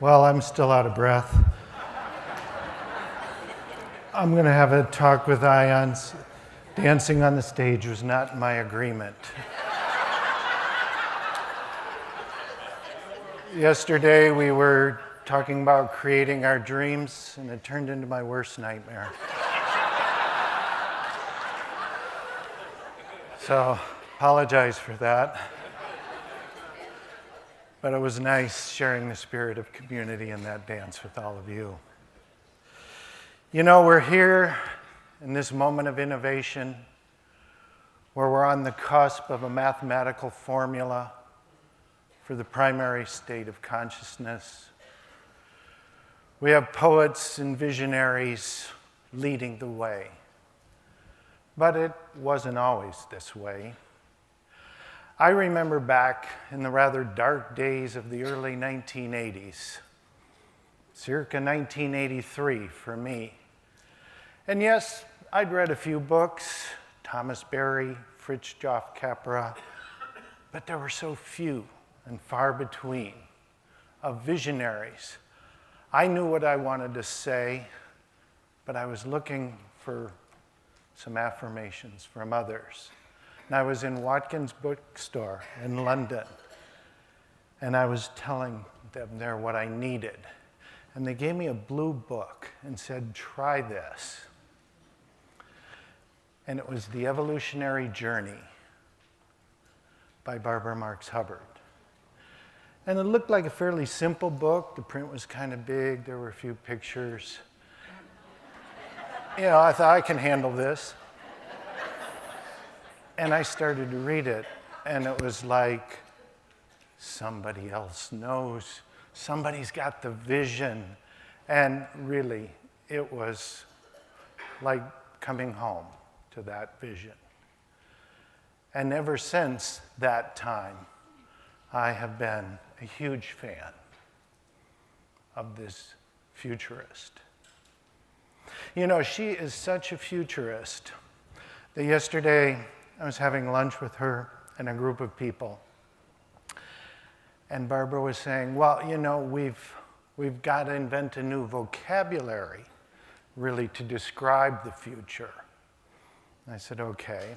Well, I'm still out of breath. I'm going to have a talk with ions. Dancing on the stage was not my agreement. Yesterday, we were talking about creating our dreams, and it turned into my worst nightmare. So, apologize for that. But it was nice sharing the spirit of community in that dance with all of you. You know, we're here in this moment of innovation where we're on the cusp of a mathematical formula for the primary state of consciousness. We have poets and visionaries leading the way. But it wasn't always this way. I remember back in the rather dark days of the early 1980s, circa 1983 for me. And yes, I'd read a few books, Thomas Berry, Fritz Joff Capra, but there were so few and far between of visionaries. I knew what I wanted to say, but I was looking for some affirmations from others. And I was in Watkins bookstore in London, and I was telling them there what I needed. And they gave me a blue book and said, try this. And it was The Evolutionary Journey by Barbara Marx Hubbard. And it looked like a fairly simple book. The print was kind of big. There were a few pictures. You know, I thought, I can handle this. And I started to read it, and it was like, somebody else knows. Somebody's got the vision. And really, it was like coming home to that vision. And ever since that time, I have been a huge fan of this futurist. You know, she is such a futurist that yesterday I was having lunch with her and a group of people. And Barbara was saying, well, you know, we've got to invent a new vocabulary, really, to describe the future. And I said, okay.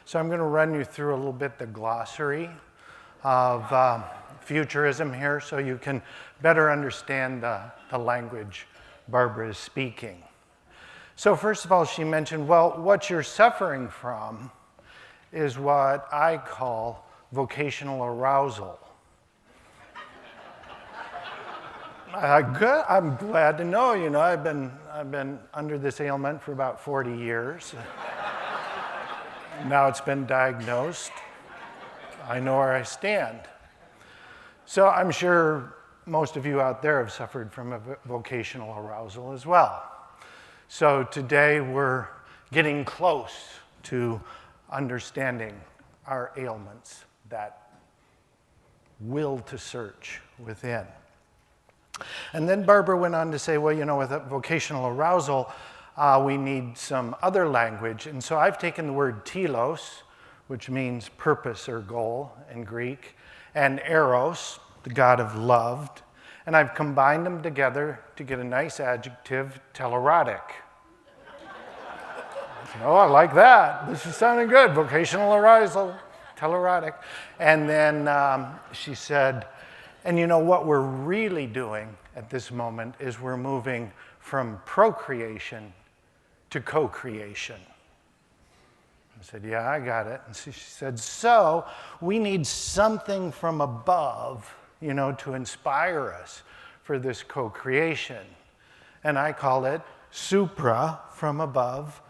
So I'm going to run you through a little bit the glossary of futurism here so you can better understand the language Barbara is speaking. So first of all, she mentioned, well, what you're suffering from is what I call vocational arousal. I'm glad to know, you know, I've been under this ailment for about 40 years. Now it's been diagnosed. I know where I stand. So I'm sure most of you out there have suffered from a vocational arousal as well. So today we're getting close to understanding our ailments, that will to search within. And then Barbara went on to say, well, you know, with vocational arousal, we need some other language. And so I've taken the word telos, which means purpose or goal in Greek, and eros, the god of love, and I've combined them together to get a nice adjective, telerotic. Oh, I like that. This is sounding good. Vocational arousal, telerotic. And then she said, and you know what we're really doing at this moment is we're moving from procreation to co-creation. I said, yeah, I got it. And she said, so we need something from above, you know, to inspire us for this co-creation. And I call it supra, from above,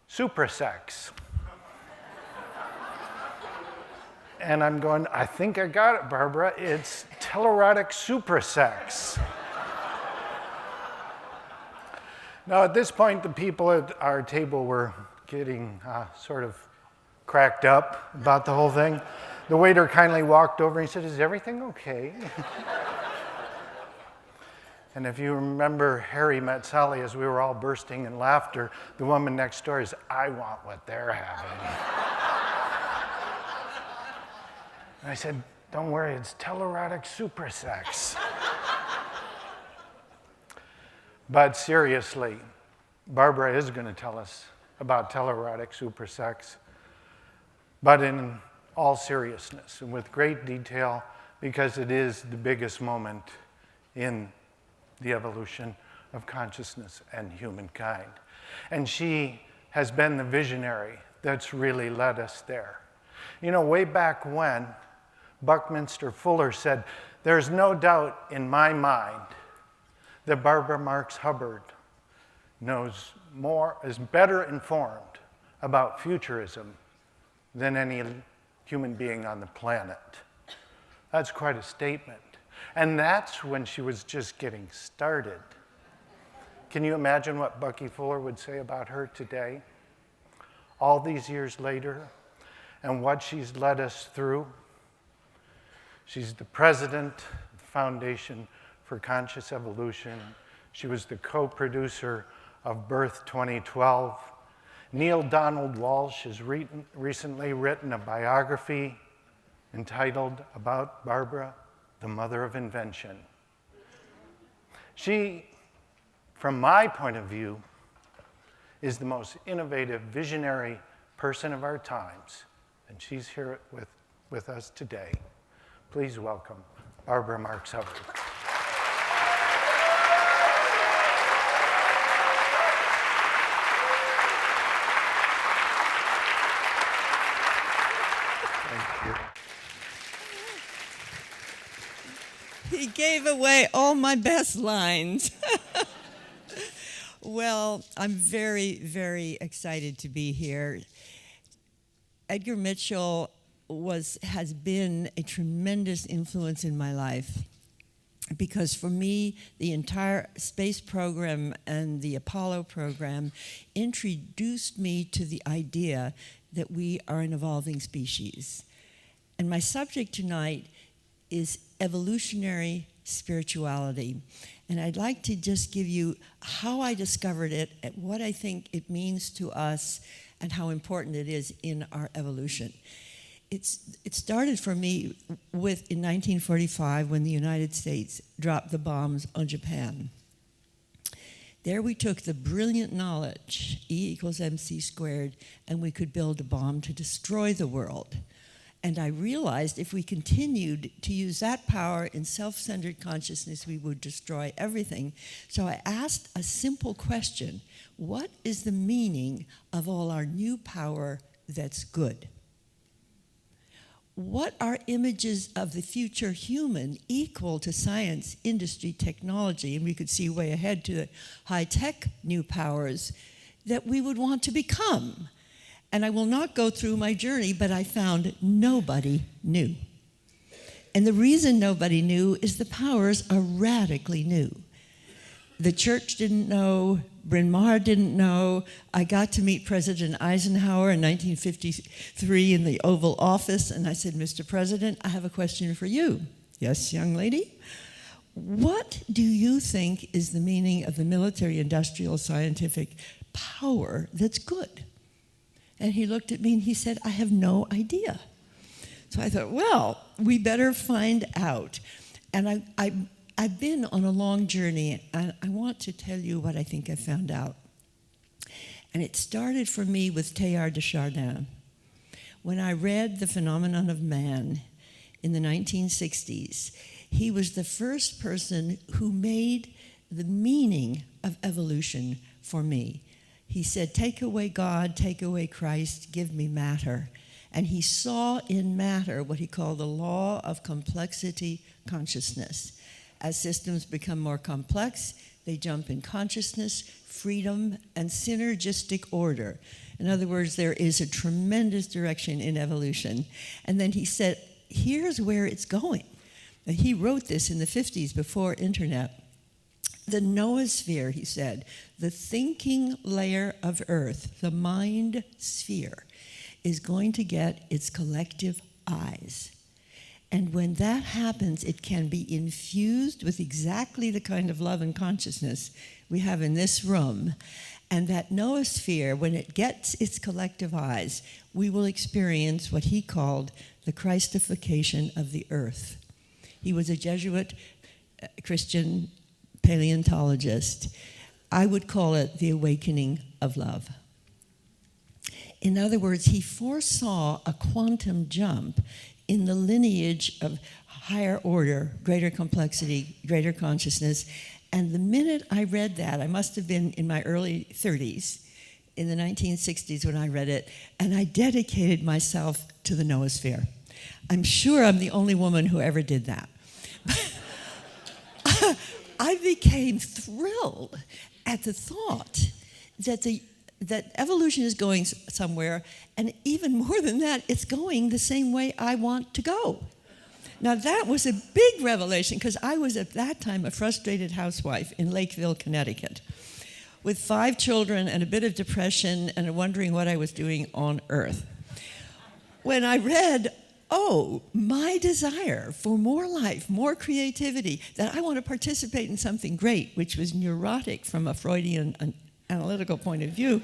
suprasex. And I'm going, I think I got it, Barbara. It's telerotic suprasex. Now, at this point, the people at our table were getting sort of cracked up about the whole thing. The waiter kindly walked over and he said, is everything okay? And if you remember Harry Met Sally, as we were all bursting in laughter, the woman next door is, I want what they're having. And I said, don't worry, it's telerotic suprasex. But seriously, Barbara is going to tell us about teleerotic supersex, but in all seriousness and with great detail, because it is the biggest moment in the evolution of consciousness and humankind. And she has been the visionary that's really led us there. You know, way back when, Buckminster Fuller said, "There's no doubt in my mind that Barbara Marx Hubbard knows more, is better informed about futurism than any human being on the planet." That's quite a statement. And that's when she was just getting started. Can you imagine what Bucky Fuller would say about her today, all these years later, and what she's led us through? She's the president of the Foundation for Conscious Evolution. She was the co-producer of Birth 2012. Neil Donald Walsh has recently written a biography entitled About Barbara, the Mother of Invention. She, from my point of view, is the most innovative, visionary person of our times, and she's here with us today. Please welcome Barbara Marx Hubbard. Thank you. He gave away all my best lines. Well, I'm very, very excited to be here. Edgar Mitchell has been a tremendous influence in my life, because for me, the entire space program and the Apollo program introduced me to the idea that we are an evolving species. And my subject tonight is evolutionary spirituality. And I'd like to just give you how I discovered it, and what I think it means to us, and how important it is in our evolution. It started for me in 1945, when the United States dropped the bombs on Japan. There we took the brilliant knowledge, E equals MC squared, and we could build a bomb to destroy the world. And I realized if we continued to use that power in self-centered consciousness, we would destroy everything. So I asked a simple question: what is the meaning of all our new power that's good? What are images of the future human equal to science, industry, technology, and we could see way ahead to the high-tech new powers that we would want to become? And I will not go through my journey, but I found nobody knew. And the reason nobody knew is the powers are radically new. The church didn't know, Bryn Mawr didn't know. I got to meet President Eisenhower in 1953 in the Oval Office, and I said, "Mr. President, I have a question for you." "Yes, young lady?" "What do you think is the meaning of the military, industrial, scientific power that's good?" And he looked at me and he said, "I have no idea." So I thought, well, we better find out. And I've been on a long journey, and I want to tell you what I think I found out. And it started for me with Teilhard de Chardin. When I read The Phenomenon of Man in the 1960s, he was the first person who made the meaning of evolution for me. He said, "Take away God, take away Christ, give me matter." And he saw in matter what he called the law of complexity consciousness. As systems become more complex, they jump in consciousness, freedom, and synergistic order. In other words, there is a tremendous direction in evolution. And then he said, here's where it's going. And he wrote this in the 50s, before internet. The noosphere, he said, the thinking layer of Earth, the mind sphere, is going to get its collective eyes. And when that happens, it can be infused with exactly the kind of love and consciousness we have in this room. And that noosphere, when it gets its collective eyes, we will experience what he called the Christification of the earth. He was a Jesuit Christian paleontologist. I would call it the awakening of love. In other words, he foresaw a quantum jump in the lineage of higher order, greater complexity, greater consciousness. And the minute I read that, I must have been in my early 30s, in the 1960s when I read it, and I dedicated myself to the noosphere. I'm sure I'm the only woman who ever did that. I became thrilled at the thought that evolution is going somewhere, and even more than that, it's going the same way I want to go. Now that was a big revelation, because I was at that time a frustrated housewife in Lakeville, Connecticut, with 5 children and a bit of depression and wondering what I was doing on earth. When I read, my desire for more life, more creativity, that I want to participate in something great, which was neurotic from a Freudian analytical point of view,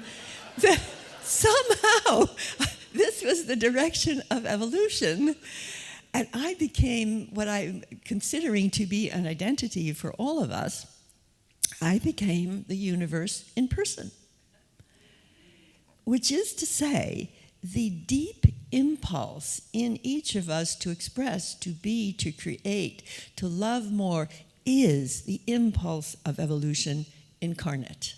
that somehow this was the direction of evolution. And I became what I'm considering to be an identity for all of us. I became the universe in person, which is to say, the deep impulse in each of us to express, to be, to create, to love more is the impulse of evolution incarnate.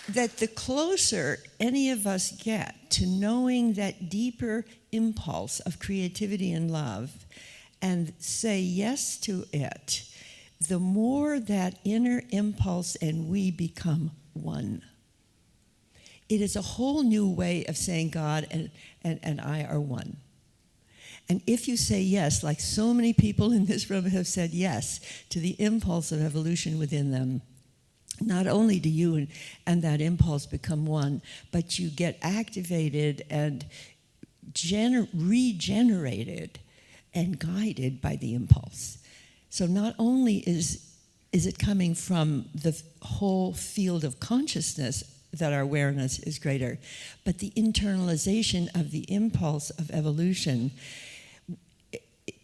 That the closer any of us get to knowing that deeper impulse of creativity and love and say yes to it, the more that inner impulse and we become one. It is a whole new way of saying God and I are one. And if you say yes, like so many people in this room have said yes to the impulse of evolution within them, not only do you and that impulse become one, but you get activated and regenerated and guided by the impulse. So not only is it coming from the whole field of consciousness that our awareness is greater, but the internalization of the impulse of evolution,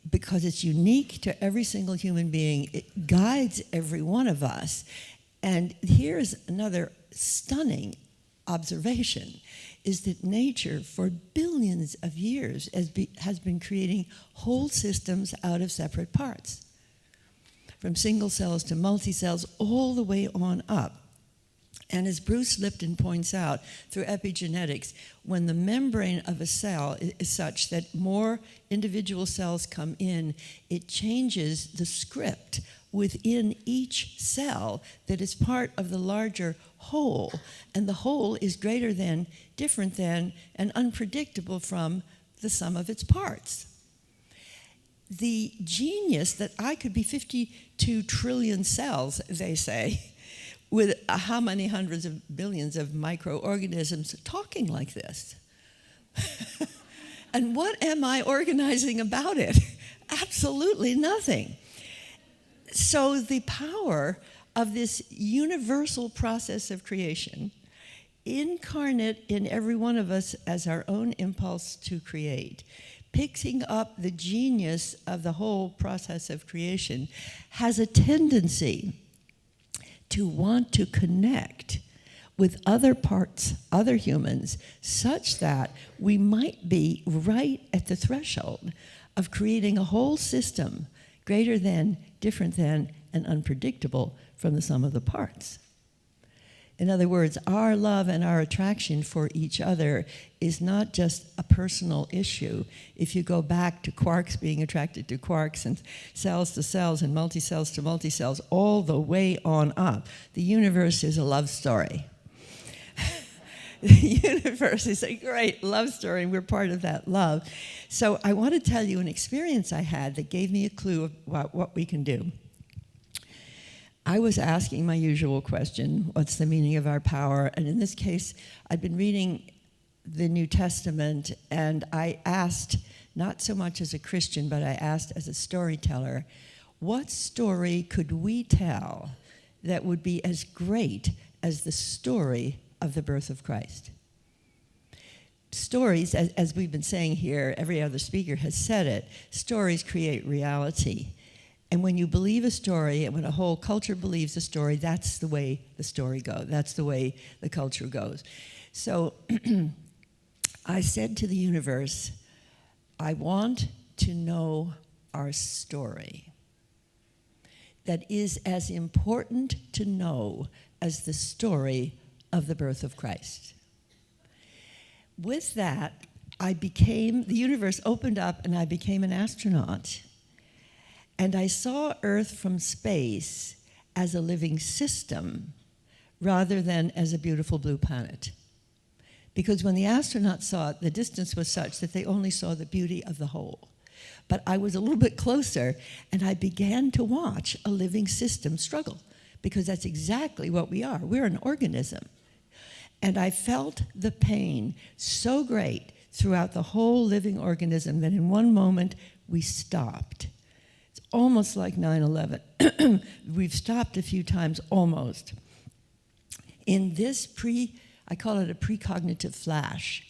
because it's unique to every single human being, it guides every one of us. And here's another stunning observation, is that nature for billions of years has been creating whole systems out of separate parts, from single cells to multi-cells, all the way on up. And as Bruce Lipton points out, through epigenetics, when the membrane of a cell is such that more individual cells come in, it changes the script within each cell that is part of the larger whole. And the whole is greater than, different than, and unpredictable from the sum of its parts. The genius that I could be 52 trillion cells, they say, with how many hundreds of billions of microorganisms talking like this. And what am I organizing about it? Absolutely nothing. So the power of this universal process of creation, incarnate in every one of us as our own impulse to create, picking up the genius of the whole process of creation, has a tendency to want to connect with other parts, other humans, such that we might be right at the threshold of creating a whole system greater than, different than, and unpredictable from the sum of the parts. In other words, our love and our attraction for each other is not just a personal issue. If you go back to quarks being attracted to quarks and cells to cells and multicells to multicells, all the way on up, the universe is a love story. The universe is a great love story, and we're part of that love. So I want to tell you an experience I had that gave me a clue about what we can do. I was asking my usual question, what's the meaning of our power? And in this case, I'd been reading the New Testament, and I asked, not so much as a Christian, but I asked as a storyteller, what story could we tell that would be as great as the story of the birth of Christ? stories, as we've been saying here, every other speaker has said it, stories create reality. And when you believe a story, and when a whole culture believes a story, that's the way the story goes. That's the way the culture goes. So I said to the universe, I want to know our story. That is as important to know as the story of the birth of Christ. With that, the universe opened up and I became an astronaut. And I saw Earth from space as a living system rather than as a beautiful blue planet. Because when the astronauts saw it, the distance was such that they only saw the beauty of the whole. But I was a little bit closer, and I began to watch a living system struggle, because that's exactly what we are. We're an organism. And I felt the pain so great throughout the whole living organism that in one moment we stopped. Almost like 9/11. We've stopped a few times, almost. In this I call it a precognitive flash.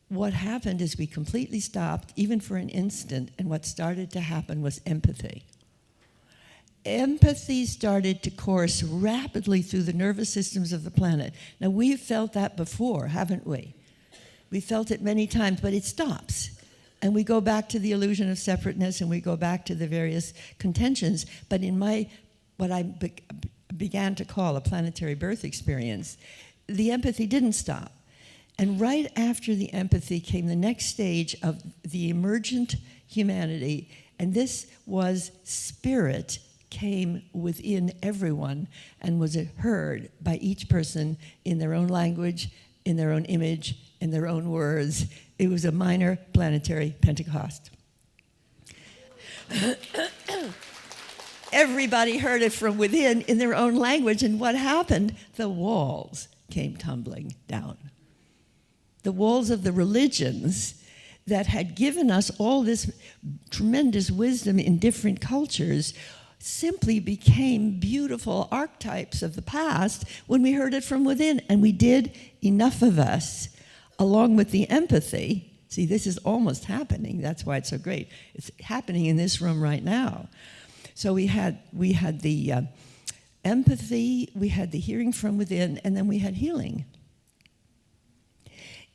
What happened is we completely stopped, even for an instant, and what started to happen was empathy. Empathy started to course rapidly through the nervous systems of the planet. Now, we've felt that before, haven't we? We felt it many times, but it stops. And we go back to the illusion of separateness, and we go back to the various contentions. But in what I began to call a planetary birth experience, the empathy didn't stop. And right after the empathy came the next stage of the emergent humanity, and this was spirit came within everyone and was heard by each person in their own language, in their own image, in their own words. It was a minor planetary Pentecost. Everybody heard it from within in their own language, and what happened? The walls came tumbling down. The walls of the religions that had given us all this tremendous wisdom in different cultures simply became beautiful archetypes of the past when we heard it from within, and we did, enough of us, along with the empathy. See, this is almost happening. That's why it's so great. It's happening in this room right now. So we had the empathy, we had the hearing from within, and then we had healing.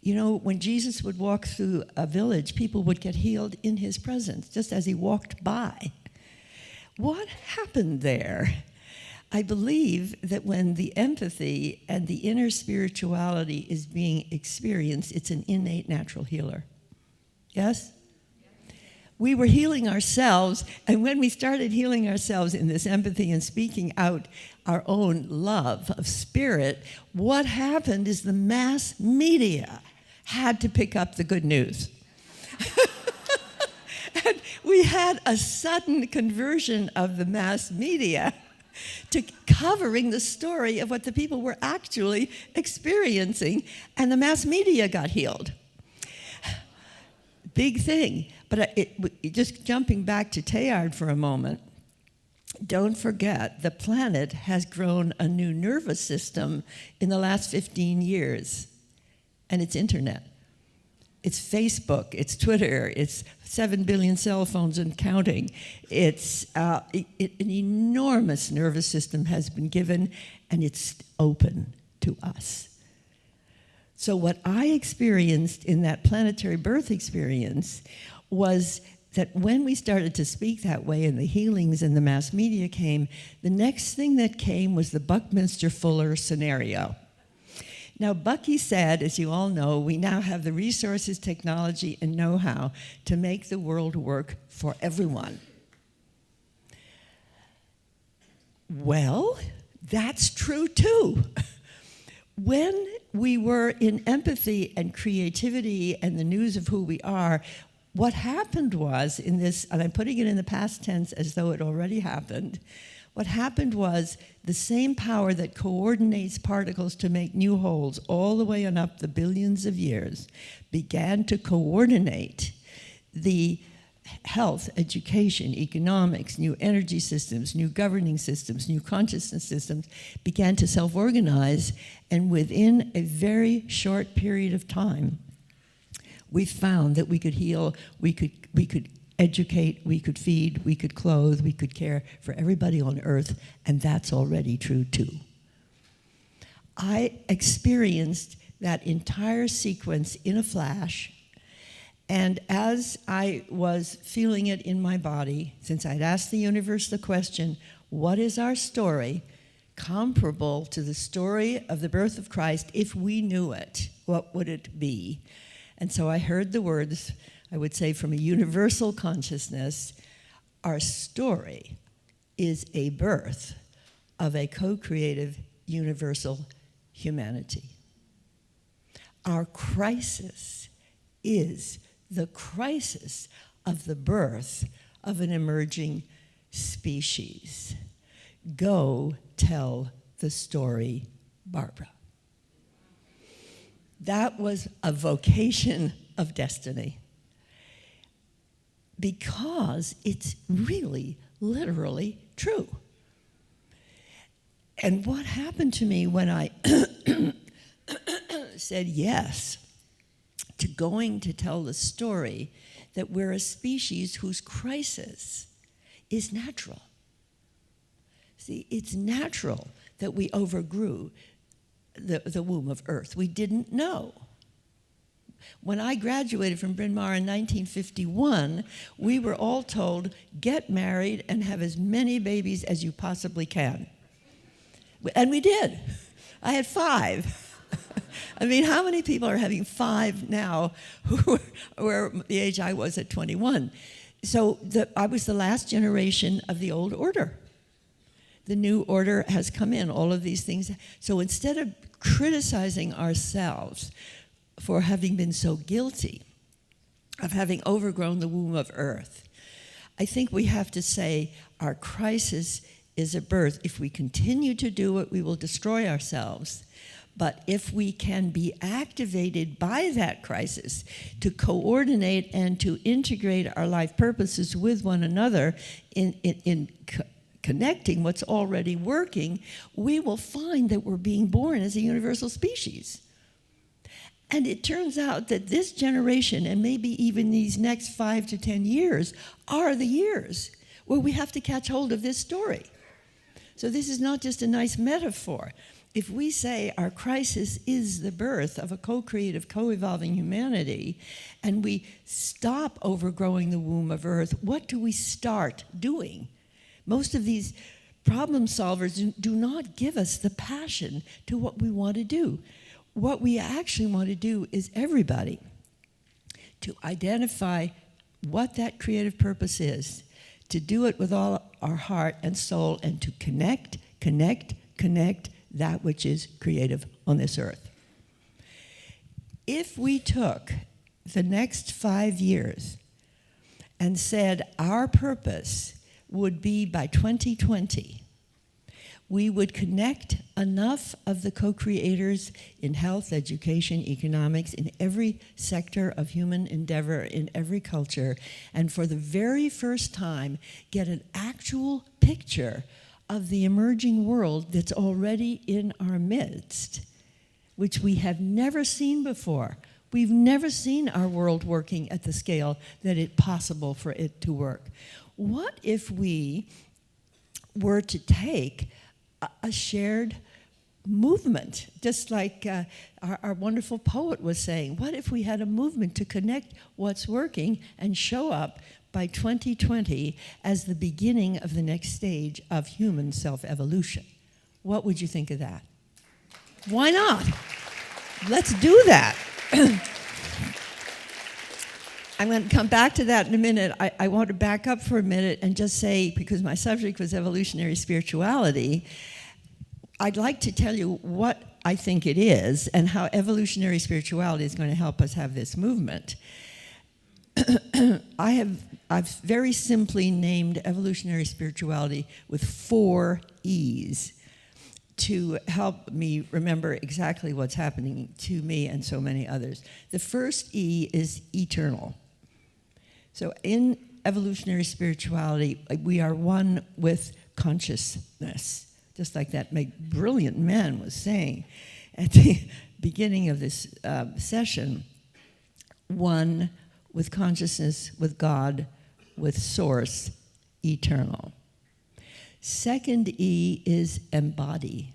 You know, when Jesus would walk through a village, people would get healed in his presence, just as he walked by. What happened there? I believe that when the empathy and the inner spirituality is being experienced, it's an innate natural healer. Yes? We were healing ourselves, and when we started healing ourselves in this empathy and speaking out our own love of spirit, what happened is the mass media had to pick up the good news. And we had a sudden conversion of the mass media to covering the story of what the people were actually experiencing, and the mass media got healed. Big thing. But just jumping back to Teilhard for a moment, don't forget the planet has grown a new nervous system in the last 15 years, and it's internet. It's Facebook, it's Twitter, it's 7 billion cell phones and counting. It's an enormous nervous system has been given, and it's open to us. So what I experienced in that planetary birth experience was that when we started to speak that way and the healings and the mass media came, the next thing that came was the Buckminster-Fuller scenario. Now, Bucky said, as you all know, we now have the resources, technology, and know-how to make the world work for everyone. Well, that's true too. When we were in empathy and creativity and the news of who we are, what happened was in this, and I'm putting it in the past tense as though it already happened, what happened was the same power that coordinates particles to make new wholes all the way on up the billions of years began to coordinate the health, education, economics, new energy systems, new governing systems, new consciousness systems, began to self-organize, and within a very short period of time, We found that we could heal, we could educate, we could feed, we could clothe, we could care for everybody on earth, and that's already true too. I experienced that entire sequence in a flash, and as I was feeling it in my body, since I'd asked the universe the question, what is our story comparable to the story of the birth of Christ? If we knew it, what would it be? And so I heard the words, I would say from a universal consciousness, our story is a birth of a co-creative universal humanity. Our crisis is the crisis of the birth of an emerging species. Go tell the story, Barbara. That was a vocation of destiny, because it's really, literally true. And what happened to me when I said yes to going to tell the story that we're a species whose crisis is natural. See, it's natural that we overgrew the womb of Earth. We didn't know. When I graduated from Bryn Mawr in 1951, we were all told, get married and have as many babies as you possibly can. And we did. I had 5. I mean, how many people are having 5 now who were the age I was at 21? So I was the last generation of the old order. The new order has come in, all of these things. So instead of criticizing ourselves for having been so guilty of having overgrown the womb of Earth, I think we have to say our crisis is a birth. If we continue to do it, we will destroy ourselves. But if we can be activated by that crisis to coordinate and to integrate our life purposes with one another in connecting what's already working, we will find that we're being born as a universal species. And it turns out that this generation, and maybe even these next 5 to 10 years, are the years where we have to catch hold of this story. So this is not just a nice metaphor. If we say our crisis is the birth of a co-creative, co-evolving humanity, and we stop overgrowing the womb of Earth, what do we start doing? Most of these problem solvers do not give us the passion to what we want to do. What we actually want to do is everybody to identify what that creative purpose is, to do it with all our heart and soul, and to connect that which is creative on this earth. If we took the next 5 years and said our purpose would be by 2020, we would connect enough of the co-creators in health, education, economics, in every sector of human endeavor, in every culture, and for the very first time get an actual picture of the emerging world that's already in our midst, which we have never seen before. We've never seen our world working at the scale that it's possible for it to work. What if we were to take a shared movement, just like our wonderful poet was saying? What if we had a movement to connect what's working and show up by 2020 as the beginning of the next stage of human self-evolution? What would you think of that? Why not? Let's do that. I'm going to come back to that in a minute. I want to back up for a minute and just say, because my subject was evolutionary spirituality, I'd like to tell you what I think it is and how evolutionary spirituality is going to help us have this movement. I've very simply named evolutionary spirituality with 4 E's to help me remember exactly what's happening to me and so many others. The first E is eternal. So in evolutionary spirituality, we are one with consciousness, just like that brilliant man was saying at the beginning of this session. one with consciousness, with God, with source, eternal. Second E is embody.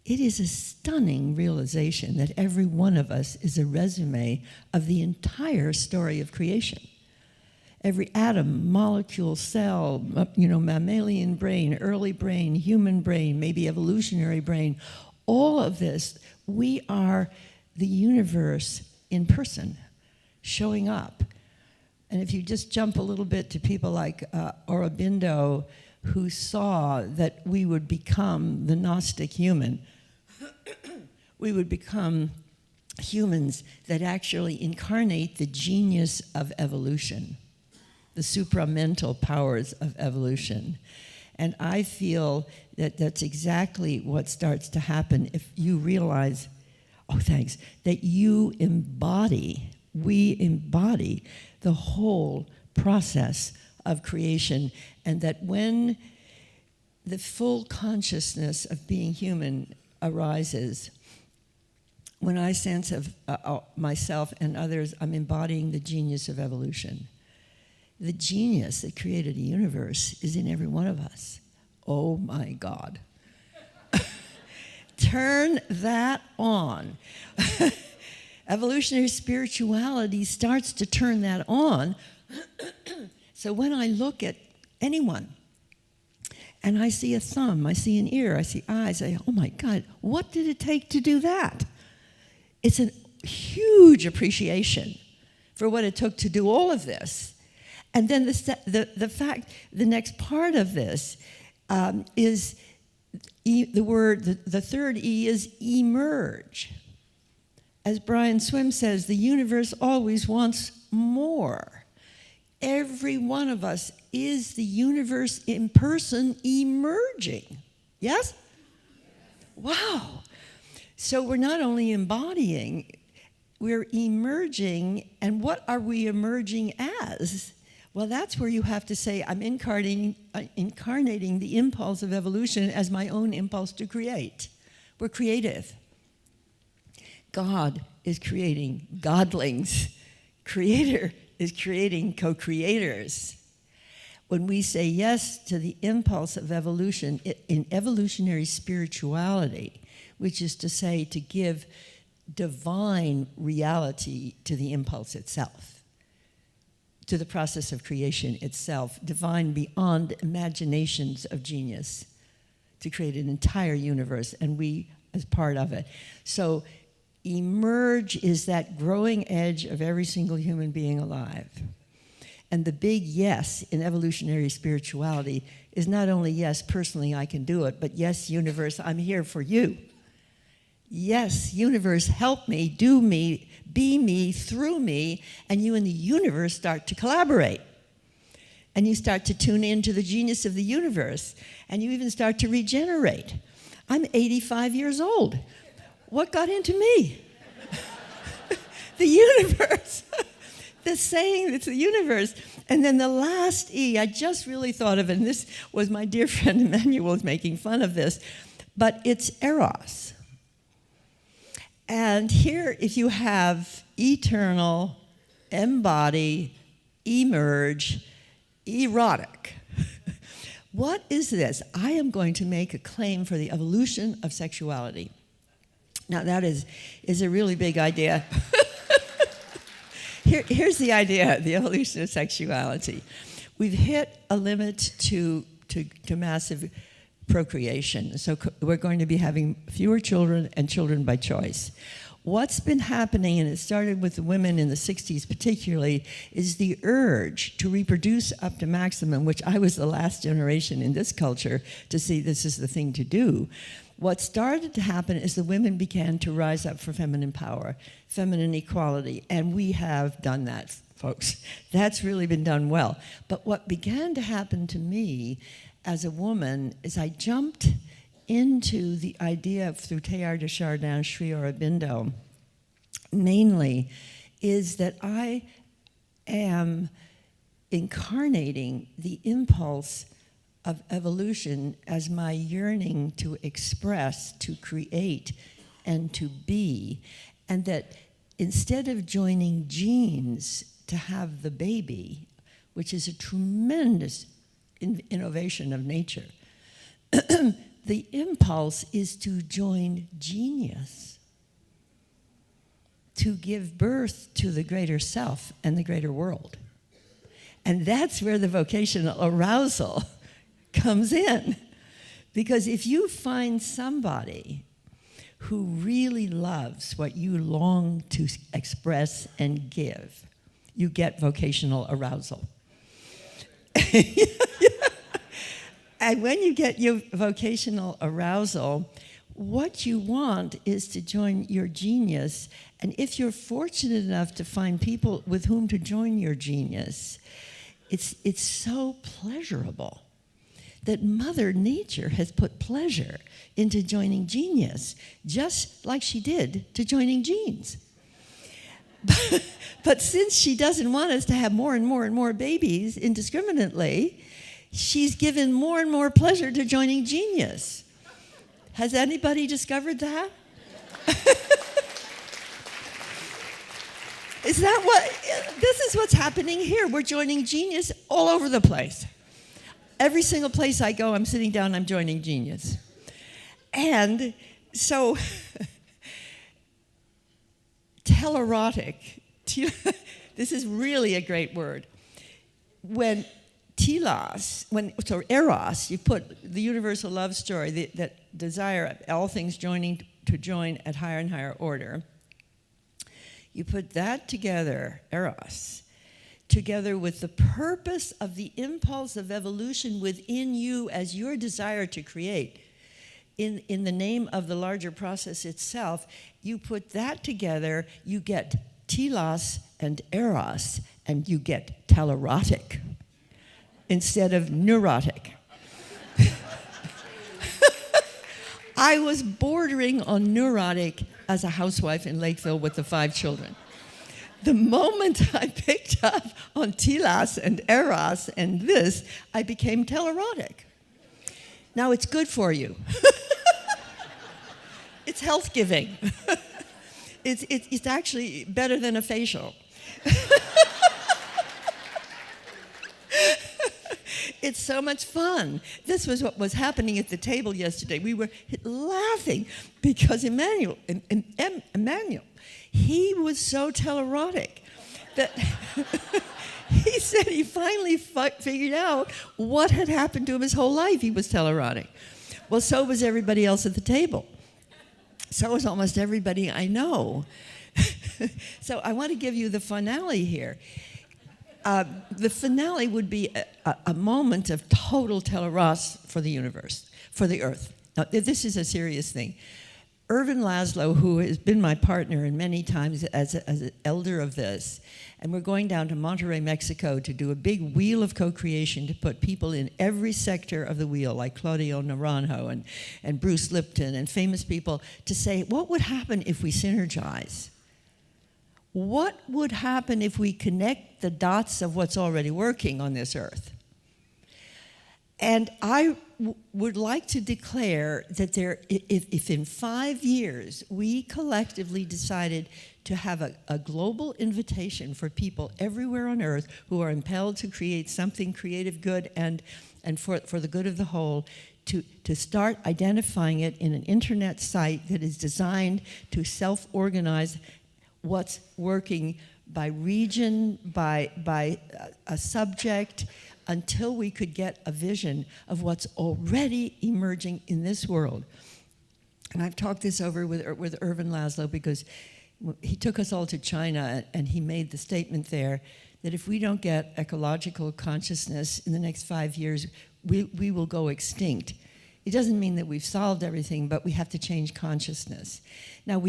It is a stunning realization that every one of us is a resume of the entire story of creation. Every atom, molecule, cell, mammalian brain, early brain, human brain, maybe evolutionary brain, all of this, we are the universe in person, showing up. And if you just jump a little bit to people like Aurobindo, who saw that we would become the Gnostic human, we would become humans that actually incarnate the genius of evolution, the supramental powers of evolution. And I feel that that's exactly what starts to happen if you realize, that we embody the whole process of creation, and that when the full consciousness of being human arises, when I sense of myself and others, I'm embodying the genius of evolution. The genius that created a universe is in every one of us. Oh my God. Turn that on. Evolutionary spirituality starts to turn that on. So when I look at anyone and I see a thumb, I see an ear, I see eyes, I say, oh my God, what did it take to do that? It's a huge appreciation for what it took to do all of this. And then the next part of this is the third E is emerge. As Brian Swim says, the universe always wants more. Every one of us is the universe in person emerging. Yes? Wow. So we're not only embodying, we're emerging. And what are we emerging as? Well, that's where you have to say, I'm incarnating the impulse of evolution as my own impulse to create. We're creative. God is creating godlings. Creator is creating co-creators. When we say yes to the impulse of evolution in evolutionary spirituality, which is to say to give divine reality to the impulse itself, to the process of creation itself, divine beyond imaginations of genius, to create an entire universe, and we as part of it. So emerge is that growing edge of every single human being alive. And the big yes in evolutionary spirituality is not only yes, personally I can do it, but yes, universe, I'm here for you. Yes, universe, help me, do me, be me, through me, and you and the universe start to collaborate. And you start to tune into the genius of the universe, and you even start to regenerate. I'm 85 years old. What got into me? The universe. The saying, it's the universe. And then the last E, I just really thought of, and this was my dear friend Emmanuel making fun of this, but it's eros. And here, if you have eternal, embody, emerge, erotic. What is this? I am going to make a claim for the evolution of sexuality. Now, that is a really big idea. Here's the idea, the evolution of sexuality. We've hit a limit to massive procreation. So we're going to be having fewer children and children by choice. What's been happening, and it started with the women in the 60s particularly, is the urge to reproduce up to maximum, which I was the last generation in this culture to see this is the thing to do. What started to happen is the women began to rise up for feminine power, feminine equality, and we have done that, folks. That's really been done well. But what began to happen to me as a woman is I jumped into the idea through Teilhard de Chardin, Sri Aurobindo, mainly, is that I am incarnating the impulse of evolution as my yearning to express, to create, and to be, and that instead of joining genes to have the baby, which is a tremendous innovation of nature, the impulse is to join genius, to give birth to the greater self and the greater world. And that's where the vocational arousal comes in. Because if you find somebody who really loves what you long to express and give, you get vocational arousal. And when you get your vocational arousal, what you want is to join your genius. And if you're fortunate enough to find people with whom to join your genius, it's so pleasurable that Mother Nature has put pleasure into joining genius, just like she did to joining genes. But since she doesn't want us to have more and more and more babies indiscriminately, she's given more and more pleasure to joining genius. Has anybody discovered that? This is what's happening here. We're joining genius all over the place. Every single place I go, I'm sitting down, I'm joining genius. And so, telerotic, this is really a great word. When Eros, you put the universal love story, that desire, all things joining to join at higher and higher order, you put that together, Eros, together with the purpose of the impulse of evolution within you as your desire to create, in the name of the larger process itself, you put that together, you get telos and eros, and you get telerotic instead of neurotic. I was bordering on neurotic as a housewife in Lakeville with the 5 children. The moment I picked up on telos and eros and this, I became telerotic. Now it's good for you. It's health-giving. It's actually better than a facial. It's so much fun. This was what was happening at the table yesterday. We were laughing because Emmanuel, he was so telerotic that he said he finally figured out what had happened to him his whole life. He was telerotic. Well, so was everybody else at the table. So was almost everybody I know. So I want to give you the finale here. The finale would be a moment of total teleros for the universe, for the earth. Now, this is a serious thing. Ervin Laszlo, who has been my partner in many times as an elder of this, and we're going down to Monterrey, Mexico to do a big wheel of co-creation to put people in every sector of the wheel, like Claudio Naranjo and Bruce Lipton and famous people, to say, what would happen if we synergize? What would happen if we connect the dots of what's already working on this earth? And I would like to declare that if in 5 years we collectively decided to have a global invitation for people everywhere on earth who are impelled to create something creative, good, and for the good of the whole, to start identifying it in an internet site that is designed to self-organize what's working by region, by a subject, until we could get a vision of what's already emerging in this world. And I've talked this over with Ervin Laszlo because he took us all to China and he made the statement there that if we don't get ecological consciousness in the next 5 years, we will go extinct. It doesn't mean that we've solved everything, but we have to change consciousness. Now,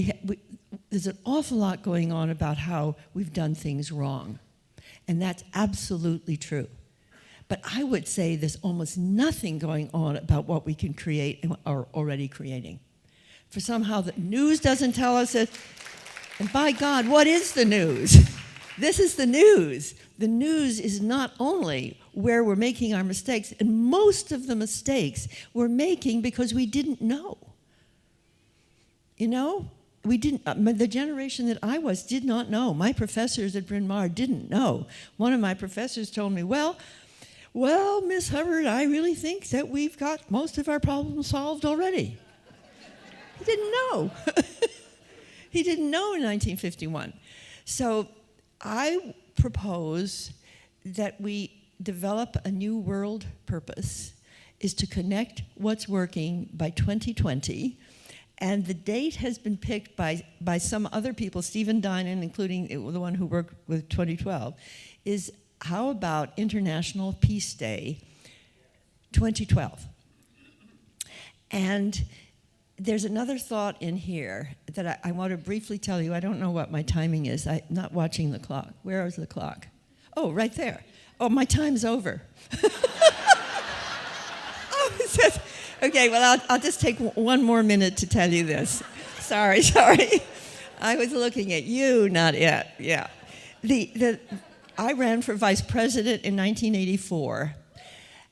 there's an awful lot going on about how we've done things wrong, and that's absolutely true. But I would say there's almost nothing going on about what we can create and are already creating. For somehow the news doesn't tell us it, and by God, what is the news? This is the news. The news is not only where we're making our mistakes, and most of the mistakes we're making because we didn't know. You know, we didn't, the generation that I was did not know. My professors at Bryn Mawr didn't know. One of my professors told me, well, Miss Hubbard, I really think that we've got most of our problems solved already. He didn't know. He didn't know in 1951. So I propose that we develop a new world purpose, is to connect what's working by 2020. And the date has been picked by some other people, Stephen Dinan, including the one who worked with 2012, is how about International Peace Day 2012? And there's another thought in here that I want to briefly tell you. I don't know what my timing is. I'm not watching the clock. Where is the clock? Oh, right there. Oh, my time's over. Oh, it says, okay, well, I'll just take one more minute to tell you this. Sorry. I was looking at you, not it. Yeah. I ran for vice president in 1984.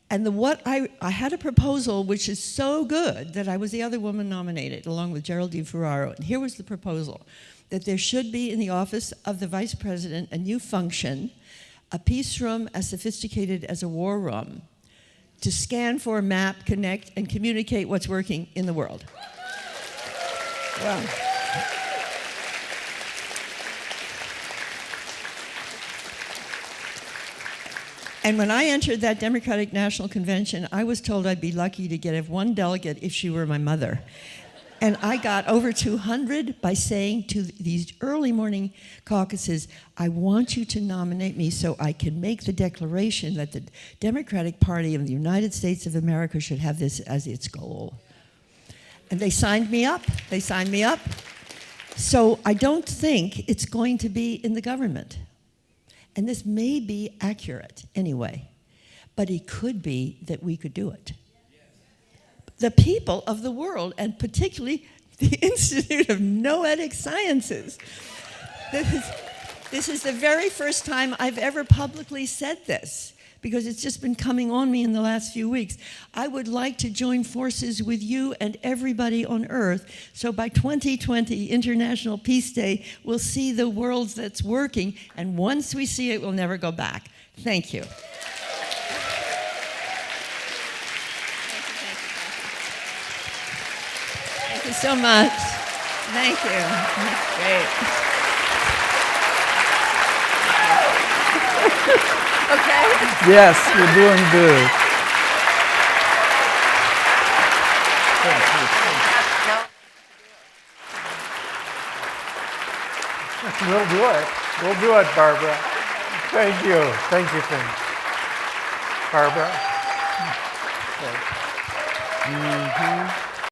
And I had a proposal which is so good that I was the other woman nominated, along with Geraldine Ferraro. And here was the proposal, that there should be in the office of the vice president a new function, a peace room as sophisticated as a war room, to scan for, map, connect, and communicate what's working in the world. Well. And when I entered that Democratic National Convention, I was told I'd be lucky to get one delegate if she were my mother. And I got over 200 by saying to these early morning caucuses, I want you to nominate me so I can make the declaration that the Democratic Party of the United States of America should have this as its goal. And they signed me up. So I don't think it's going to be in the government. And this may be accurate anyway, but it could be that we could do it. The people of the world, and particularly the Institute of Noetic Sciences. This is the very first time I've ever publicly said this, because it's just been coming on me in the last few weeks. I would like to join forces with you and everybody on Earth, so by 2020, International Peace Day, we'll see the world that's working, and once we see it, we'll never go back. Thank you. Thank you so much. Thank you. Great. Okay? Yes, you're doing good. We'll do it, Barbara. Thank you. Thank you, Barbara. Okay.